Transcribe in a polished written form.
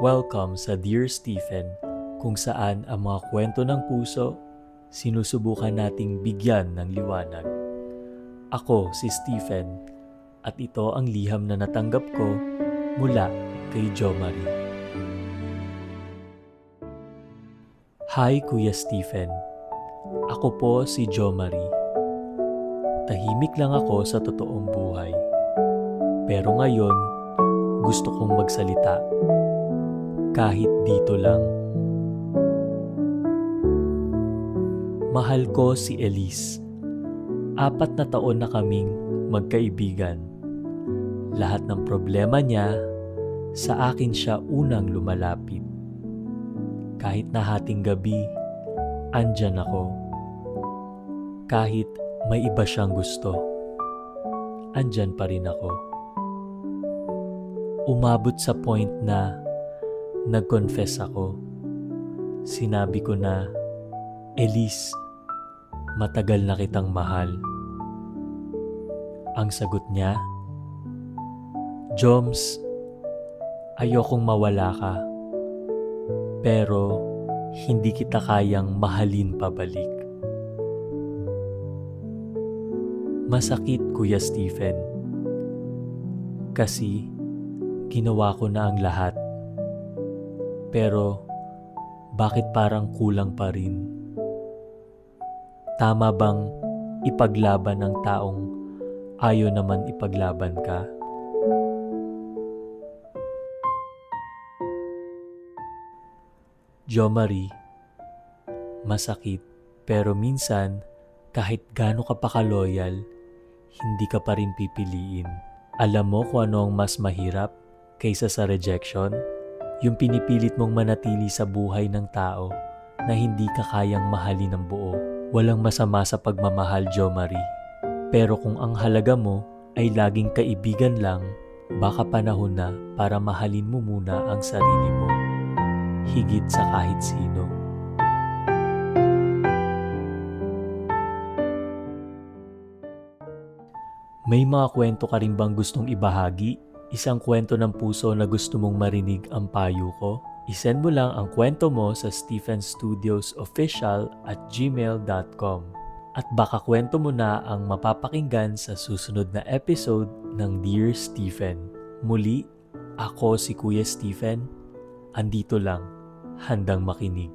Welcome sa Dear Stephen, kung saan ang mga kwento ng puso sinusubukan nating bigyan ng liwanag. Ako si Stephen at ito ang liham na natanggap ko mula kay Jo Marie. Hi Kuya Stephen, ako po si Jo Marie. Tahimik lang ako sa totoong buhay. Pero ngayon, gusto kong magsalita. Kahit dito lang. Mahal ko si Elise. 4 na taon na kaming magkaibigan. Lahat ng problema niya, sa akin siya unang lumalapit. Kahit na hating gabi, andyan ako. Kahit may iba siyang gusto, andyan pa rin ako. Umabot sa point na nag-confess ako. Sinabi ko na, Elise, matagal na kitang mahal. Ang sagot niya, Joms, ayokong mawala ka. Pero hindi kita kayang mahalin pabalik. Masakit, Kuya Stephen. Kasi ginawa ko na ang lahat. Pero bakit parang kulang pa rin? Tama bang ipaglaban ng taong ayaw naman ipaglaban ka? Jo Marie, masakit, pero minsan kahit gaano ka pa ka-loyal, hindi ka pa rin pipiliin. Alam mo kung ano ang mas mahirap kaysa sa rejection? Yung pinipilit mong manatili sa buhay ng tao na hindi ka kayang mahalin ng buo. Walang masama sa pagmamahal, Jo Marie. Pero kung ang halaga mo ay laging kaibigan lang, baka panahon na para mahalin mo muna ang sarili mo. Higit sa kahit sino. May mga kwento ka rin bang gustong ibahagi? Isang kwento ng puso na gusto mong marinig ang payo ko? I-send mo lang ang kwento mo sa stephenstudiosofficial@gmail.com at baka kwento mo na ang mapapakinggan sa susunod na episode ng Dear Stephen. Muli, ako si Kuya Stephen. Andito lang, handang makinig.